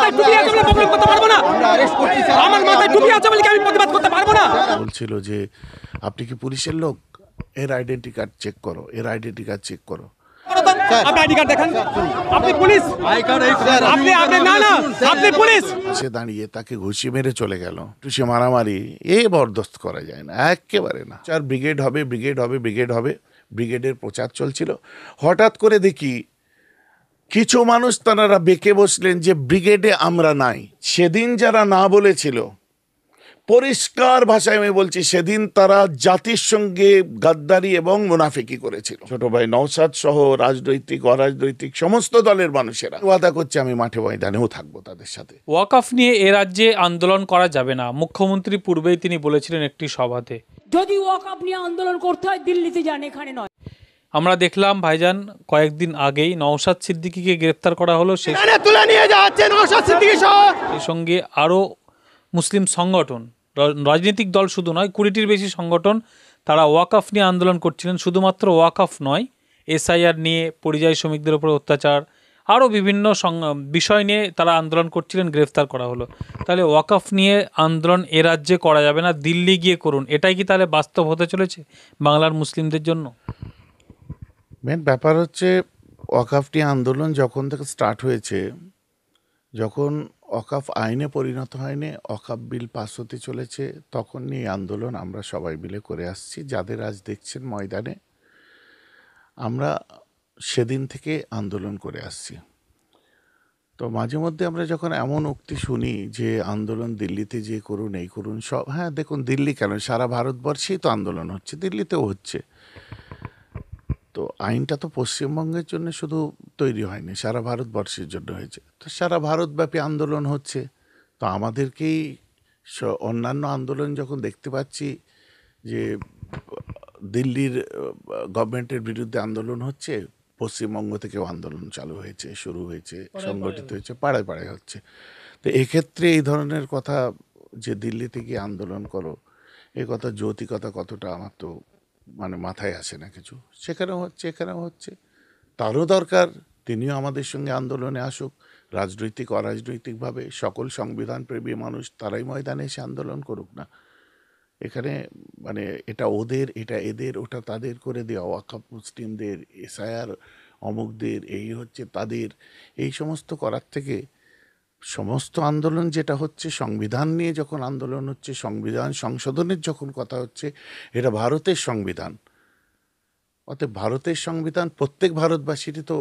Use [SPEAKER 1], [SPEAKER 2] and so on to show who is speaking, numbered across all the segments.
[SPEAKER 1] মাথায় টুপি আছে বলে প্রবলেম করতে পারবো না, আমার মাথায় টুপি আছে বলে আমি প্রতিবাদ করতে পারবো না।
[SPEAKER 2] বলছিল যে আপনি কি পুলিশের লোক, এর আইডেন্টি কার্ড চেক করো, এর আইডেন্টি কার্ড চেক করো।
[SPEAKER 1] আপনি আইডি কার্ড দেখান, আপনি পুলিশ, আপনি না না আপনি পুলিশ।
[SPEAKER 2] সে দাঁড়িয়ে তাকে ঘুষি মেরে চলে গেল। সে মারামারি বরদাস্ত করা যায় না, একেবারে না। চার ব্রিগেড হবে, ব্রিগেড হবে, ব্রিগেড হবে, ব্রিগেডের প্রচার চলছিল। হঠাৎ করে দেখি কিছু মানুষ তারা বেঁকে বসলেন যে ব্রিগেডে আমরা নাই। সেদিন যারা না বলেছিল, পরিষ্কার ভাষায় আমি বলছি, সেদিন তারা জাতির সঙ্গে গাদ্দারি এবং মুনাফিকি করেছিল। ছোট ভাই নওশাদ সহ রাজনৈতিক অরাজনৈতিক সমস্ত দলের মানুষেরা ওয়াদা করছে আমি মাঠে ময়দানেও থাকবো তাদের সাথে।
[SPEAKER 3] ওয়াকফ নিয়ে এ রাজ্যে আন্দোলন করা যাবে না, মুখ্যমন্ত্রী পূর্বেই তিনি বলেছিলেন একটি সভাতে।
[SPEAKER 4] যদি ওয়াকফ নিয়ে আন্দোলন করতে হয় দিল্লিতে যান, এখানে নয়।
[SPEAKER 3] আমরা দেখলাম ভাইজান কয়েকদিন আগেই নওশাদ সিদ্দিকীকে গ্রেফতার করা হলো, সেই সঙ্গে আরও মুসলিম সংগঠন, রাজনৈতিক দল শুধু নয়, 20টির বেশি সংগঠন তারা ওয়াকফ নিয়ে আন্দোলন করছিলেন। শুধুমাত্র ওয়াকফ নয়, SIR নিয়ে, পরিযায়ী শ্রমিকদের উপর অত্যাচার, আরও বিভিন্ন বিষয় নিয়ে তারা আন্দোলন করছিলেন, গ্রেফতার করা হলো। তাহলে ওয়াকফ নিয়ে আন্দোলন এ রাজ্যে করা যাবে না, দিল্লি গিয়ে করুন, এটাই কি তাহলে বাস্তব হতে চলেছে বাংলার মুসলিমদের জন্য?
[SPEAKER 2] মেন ব্যাপার হচ্ছে ওয়াকফ নিয়ে আন্দোলন যখন থেকে স্টার্ট হয়েছে, যখন ওয়াকফ আইনে পরিণত হয়নি, ওয়াকফ বিল পাস হতে চলেছে, তখন নিয়ে আন্দোলন আমরা সবাই মিলে করে আসছি। যাদের আজ দেখছেন ময়দানে, আমরা সেদিন থেকে আন্দোলন করে আসছি। তো মাঝে মধ্যে আমরা যখন এমন উক্তি শুনি যে আন্দোলন দিল্লিতে যে করুন, এই করুন, সব, হ্যাঁ দেখুন দিল্লি কেন, সারা ভারতবর্ষেই তো আন্দোলন হচ্ছে, দিল্লিতেও হচ্ছে। তো আইনটা তো পশ্চিমবঙ্গের জন্য শুধু তৈরি হয়নি, সারা ভারতবর্ষের জন্য হয়েছে। তো সারা ভারতব্যাপী আন্দোলন হচ্ছে। তো আমাদেরকেই অন্যান্য আন্দোলন যখন দেখতে পাচ্ছি যে দিল্লির গভর্নমেন্টের বিরুদ্ধে আন্দোলন হচ্ছে, পশ্চিমবঙ্গ থেকেও আন্দোলন চালু হয়েছে, শুরু হয়েছে, সংগঠিত হয়েছে, পাড়ায় পাড়ায় হচ্ছে। তো এক্ষেত্রে এই ধরনের কথা যে দিল্লিতে গিয়ে আন্দোলন করো, এ কথা যৌতিকতা কতটা আমার তো মাথায় আসে না কিছু। সেখানেও হচ্ছে, এখানেও হচ্ছে। তারও দরকার তিনিও আমাদের সঙ্গে আন্দোলনে আসুক, রাজনৈতিক অরাজনৈতিকভাবে সকল সংবিধান প্রেমী মানুষ তারাই ময়দানে এসে আন্দোলন করুক না। এখানে এটা ওদের, এটা এদের, ওটা তাদের করে দেওয়া, ওয়াকফ মুসলিমদের, SIR অমুকদের, এই হচ্ছে তাদের, এই সমস্ত করার থেকে সমস্ত আন্দোলন যেটা হচ্ছে সংবিধান নিয়ে যখন আন্দোলন হচ্ছে, সংবিধান সংশোধনের যখন কথা হচ্ছে, এটা ভারতের সংবিধান। অতএব ভারতের সংবিধান, প্রত্যেক ভারতবাসীরই তো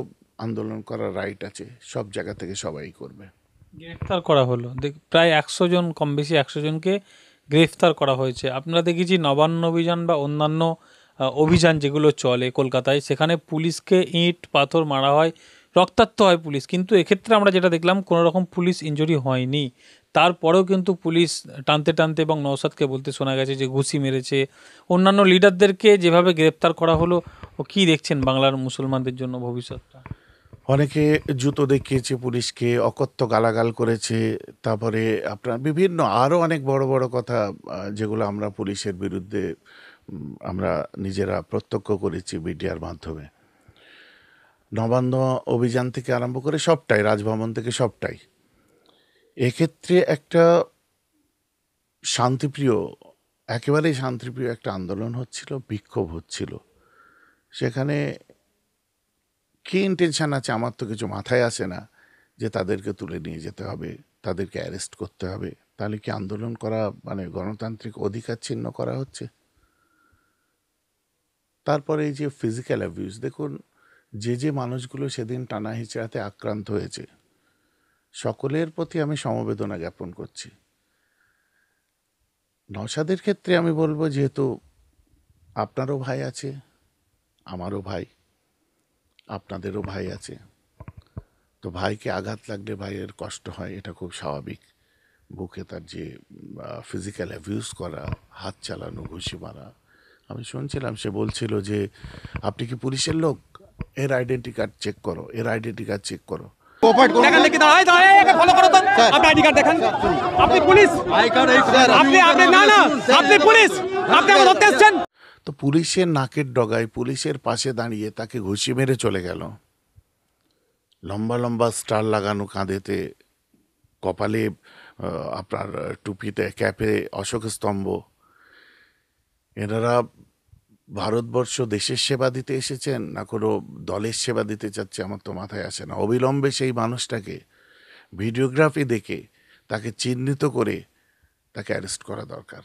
[SPEAKER 2] আন্দোলন করার রাইট আছে, সব জায়গা থেকে সবাই করবে।
[SPEAKER 3] গ্রেফতার করা হলো প্রায় 100 জন, কম বেশি 100 জনকে গ্রেফতার করা হয়েছে। আপনারা দেখেছি নবান্ন অভিযান বা অন্যান্য অভিযান যেগুলো চলে কলকাতায়, সেখানে পুলিশকে ইট পাথর মারা হয়, রক্তাক্ত হয় পুলিশ, কিন্তু এক্ষেত্রে আমরা যেটা দেখলাম কোনো রকম পুলিশ ইনজুরি হয়নি। তারপরেও কিন্তু পুলিশ টানতে টানতে, এবং নওশাদকে বলতে শোনা গেছে যে ঘুষি মেরেছে। অন্যান্য লিডারদেরকে যেভাবে গ্রেপ্তার করা হলো, ও কী দেখছেন বাংলার মুসলমানদের জন্য ভবিষ্যৎটা?
[SPEAKER 2] অনেকে জুতো দেখিয়েছে পুলিশকে, অকথ্য গালাগাল করেছে, তারপরে আপনার বিভিন্ন আরও অনেক বড় বড় কথা যেগুলো আমরা পুলিশের বিরুদ্ধে আমরা নিজেরা প্রত্যক্ষ করেছি মিডিয়ার মাধ্যমে। নবান্ন অভিযান থেকে আরম্ভ করে সবটাই, রাজভবন থেকে সবটাই। এক্ষেত্রে একটা শান্তিপ্রিয়, একেবারেই শান্তিপ্রিয় একটা আন্দোলন হচ্ছিল, বিক্ষোভ হচ্ছিল। সেখানে কী ইন্টেনশন আছে আমার তো কিছু মাথায় আসে না, যে তাদেরকে তুলে নিয়ে যেতে হবে, তাদেরকে অ্যারেস্ট করতে হবে। তাহলে কি আন্দোলন করা গণতান্ত্রিক অধিকার ছিন্ন করা হচ্ছে? তারপরে এই যে ফিজিক্যাল অ্যাবিউজ, দেখুন যে মানুষগুলো সেদিন টানা হিচড়াতে আক্রান্ত হয়েছে, সকলের প্রতি আমি সমবেদনা জ্ঞাপন করছি। নওশাদের ক্ষেত্রে আমি বলবো, যেহেতু আপনারও ভাই আছে, আমারও ভাই, আপনাদেরও ভাই আছে, তো ভাইকে আঘাত লাগলে ভাইয়ের কষ্ট হয়, এটা খুব স্বাভাবিক। বুকে তার যে ফিজিক্যাল অ্যাবিউজ করা, হাত চালানো, ঘুষি মারা, আমি শুনছিলাম সে বলছিল যে আপনি কি পুলিশের লোক, এর আইডেন্টি কার্ড চেক করো, এর আইডেন্টি কার্ড চেক করো। তো পুলিশের নাকের ডগায়, পুলিশের পাশে দাঁড়িয়ে তাকে ঘুষি মেরে চলে গেল। লম্বা লম্বা স্টার লাগানো কাঁধেতে কপালে আপনার টুপিতে ক্যাপে অশোক স্তম্ভ, এনারা ভারতবর্ষ দেশের সেবা দিতে এসেছেন না কোনো দলের সেবা দিতে চাচ্ছে আমার তো মাথায় আসে না। অবিলম্বে সেই মানুষটাকে ভিডিওগ্রাফি দেখে তাকে চিহ্নিত করে তাকে অ্যারেস্ট করা দরকার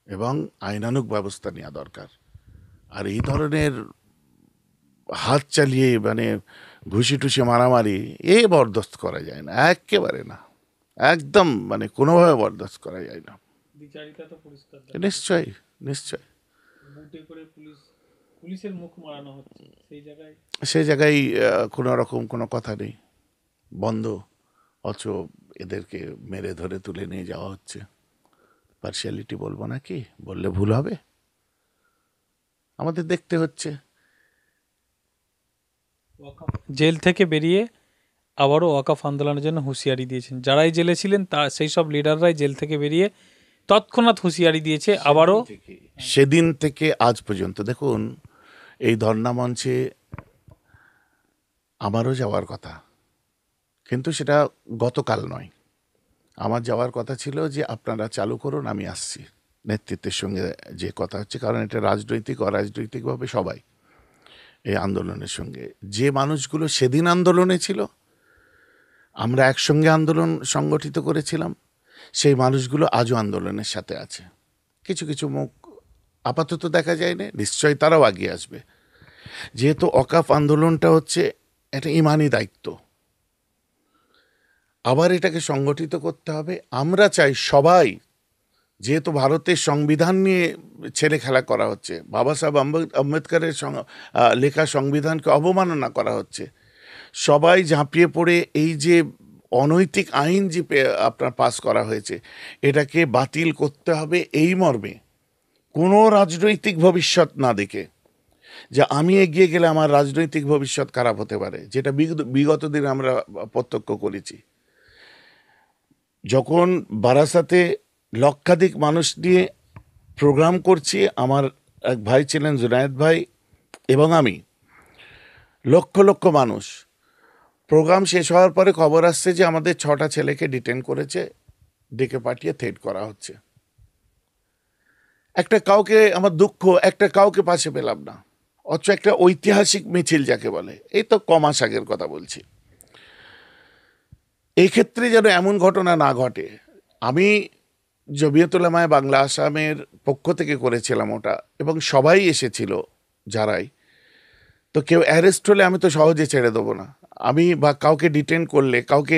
[SPEAKER 2] এবং আইনানুগ ব্যবস্থা নেওয়া দরকার। আর এই ধরনের হাত চালিয়ে মানে ঘুষি টুসি মারামারি বরদাস্ত করা যায় না, একেবারে না, একদম মানে কোনোভাবে বরদাস্ত করা যায় না।
[SPEAKER 3] বিচারিতা তো পরিষ্কার,
[SPEAKER 2] নিশ্চয়ই নিশ্চয়ই
[SPEAKER 3] বুটে করে পুলিশের মুখ মারানো হচ্ছে,
[SPEAKER 2] সেই জায়গায় কোনো রকম কোনো কথা নেই, বন্ধ, অথচ এদেরকে মেরে ধরে তুলে নিয়ে যাওয়া হচ্ছে। পার্শিয়ালিটি বলবো না, কি বললে ভুল হবে, আমাদের দেখতে হচ্ছে।
[SPEAKER 3] জেল থেকে বেরিয়ে আবারও ওয়াকফ আন্দোলনের জন্য হুঁশিয়ারি দিয়েছেন যারাই জেলে ছিলেন, তার সেই সব লিডাররাই জেল থেকে বেরিয়ে তৎক্ষণাৎ হুঁশিয়ারি দিয়েছে আবারও।
[SPEAKER 2] সেদিন থেকে আজ পর্যন্ত দেখুন, এই ধর্ণা মঞ্চে আমারও যাওয়ার কথা, কিন্তু সেটা গতকাল নয়। আমার যাওয়ার কথা ছিল যে আপনারা চালু করুন, আমি আসছি, নেতৃত্বের সঙ্গে যে কথা হচ্ছে, কারণ এটা রাজনৈতিক অরাজনৈতিকভাবে সবাই এই আন্দোলনের সঙ্গে। যে মানুষগুলো সেদিন আন্দোলনে ছিল, আমরা একসঙ্গে আন্দোলন সংগঠিত করেছিলাম, সেই মানুষগুলো আজও আন্দোলনের সাথে আছে। কিছু কিছু মুখ আপাতত দেখা যায়নি, নিশ্চয়ই তারাও এগিয়ে আসবে। যেহেতু ওয়াকফ আন্দোলনটা হচ্ছে একটা ইমানি দায়িত্ব, আবার এটাকে সংগঠিত করতে হবে। আমরা চাই সবাই, যেহেতু ভারতের সংবিধান নিয়ে ছেলে খেলা করা হচ্ছে, বাবা সাহেব আম্বেদকরের লেখা সংবিধানকে অবমাননা করা হচ্ছে, সবাই ঝাঁপিয়ে পড়ে এই যে অনৈতিক আইন যে আপনার পাস করা হয়েছে এটাকে বাতিল করতে হবে, এই মর্মে, কোনো রাজনৈতিক ভবিষ্যৎ না দেখে, যে আমি এগিয়ে গেলে আমার রাজনৈতিক ভবিষ্যৎ খারাপ হতে পারে, যেটা বিগত দিনে আমরা প্রত্যক্ষ করেছি। যখন বারাসাতে লক্ষাধিক মানুষ নিয়ে প্রোগ্রাম করছি, আমার এক ভাই ছিলেন জুনায়েদ ভাই এবং আমি, লক্ষ লক্ষ মানুষ, প্রোগ্রাম শেষ হওয়ার পরে খবর আসছে যে আমাদের 6টা ছেলেকে ডিটেন করেছে, ডেকে পাঠিয়ে থ্রেট করা হচ্ছে। একটা কাউকে, আমার দুঃখ, একটা কাউকে পাশে পেলাম না, অথচ একটা ঐতিহাসিক মিছিল যাকে বলে, এই তো কমাস আগের কথা বলছি। এই ক্ষেত্রে যেন এমন ঘটনা না ঘটে। আমি জমিয়তুল উলামায়ে বাংলা আসামের পক্ষ থেকে করেছিলাম ওটা, এবং সবাই এসেছিল যারাই, তো কেউ অ্যারেস্ট হলে আমি তো সহজে ছেড়ে দেবো না। আমি বা কাউকে ডিটেন করলে, কাউকে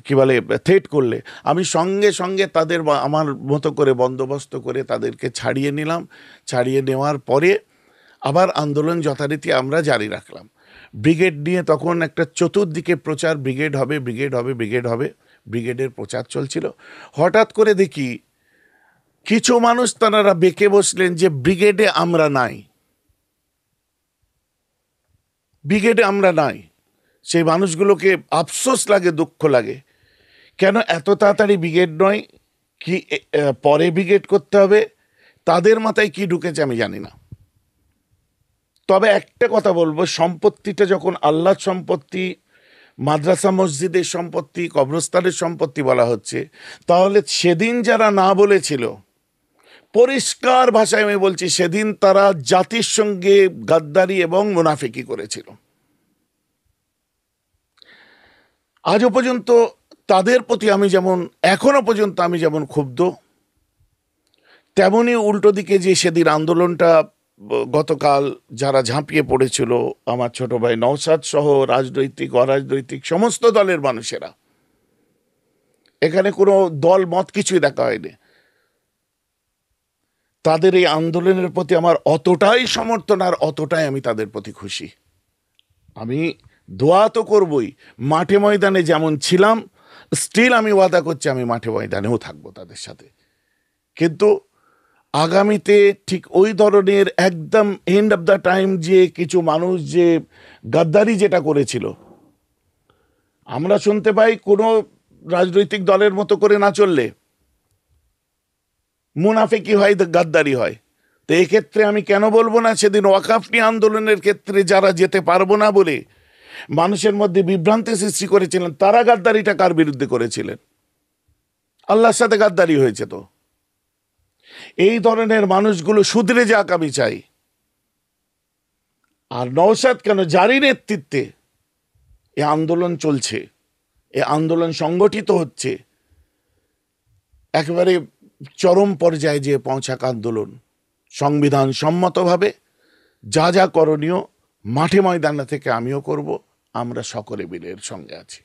[SPEAKER 2] কি বলে থ্রেট করলে, আমি সঙ্গে সঙ্গে তাদের আমার মতো করে বন্দোবস্ত করে তাদেরকে ছাড়িয়ে নিলাম। ছাড়িয়ে নেওয়ার পরে আবার আন্দোলন যথারীতি আমরা জারি রাখলাম। ব্রিগেড নিয়ে তখন একটা চতুর্দিকে প্রচার, ব্রিগেড হবে, ব্রিগেড হবে, ব্রিগেড হবে, ব্রিগেডের প্রচার চলছিল। হঠাৎ করে দেখি কিছু মানুষ তারা বেঁকে বসলেন যে ব্রিগেডে আমরা নাই, ব্রিগেডে আমরা নাই। সেই মানুষগুলোকে আফসোস লাগে, দুঃখ লাগে, কেন এত তাড়াতাড়ি ব্রিগেড নয়, কি পরে ব্রিগেড করতে হবে, তাদের মাথায় কি ঢুকেছে আমি জানি না। তবে একটা কথা বলবো, সম্পত্তিটা যখন আল্লাহর সম্পত্তি, মাদ্রাসা মসজিদের সম্পত্তি, কবরস্থানের সম্পত্তি বলা হচ্ছে, তাহলে সেদিন যারা না বলেছিল, পরিষ্কার ভাষায় আমি বলছি, সেদিন তারা জাতির সঙ্গে গাদ্দারি এবং মুনাফিকি করেছিল। আজও পর্যন্ত তাদের প্রতি আমি যেমন, এখনো পর্যন্ত আমি যেমন ক্ষুব্ধ, তেমনি উল্টো দিকে যে সেদিন আন্দোলনটা গতকাল যারা ঝাঁপিয়ে পড়েছিল, আমার ছোট ভাই নওশাদ সহ রাজনৈতিক অরাজনৈতিক সমস্ত দলের মানুষেরা, এখানে কোনো দল মত কিছুই দেখা হয়নি, তাদের এই আন্দোলনের প্রতি আমার অতটাই সমর্থন, আর অতটাই আমি তাদের প্রতি খুশি। আমি দোয়া তো করবই, মাঠে ময়দানে যেমন ছিলাম, স্টিল আমি ওয়াদা করছি আমি মাঠে ময়দানেও থাকবো তাদের সাথে। কিন্তু আগামীতে ঠিক ওই ধরনের একদম এন্ড অফ দ্য টাইম যে কিছু মানুষ যে গাদ্দারি যেটা করেছিল, আমরা শুনতে পাই কোনো রাজনৈতিক দলের মতো করে না চললে মুনাফিকি হয়, গাদ্দারি হয়। তো এক্ষেত্রে আমি কেন বলবো না, সেদিন ওয়াকফ নিয়ে আন্দোলনের ক্ষেত্রে যারা যেতে পারবো না বলে মানুষের মধ্যে বিভ্রান্তি সৃষ্টি করেছিলেন, তারা গাদ্দারিটা কার বিরুদ্ধে করেছিলেন? আল্লাহর সাথে গাদ্দারি হয়েছে তো। এই ধরনের মানুষগুলো শুধরে যাক আমি চাই। আর নওশাদ কেন, জারি নেতৃত্বে এ আন্দোলন চলছে, এ আন্দোলন সংগঠিত হচ্ছে, একেবারে চরম পর্যায়ে যে পৌঁছাক আন্দোলন, সংবিধান সম্মতভাবে যা যা করণীয় মাঠে ময়দানে থেকে আমিও করব, আমরা সকলে মিলে এর সঙ্গে আছি।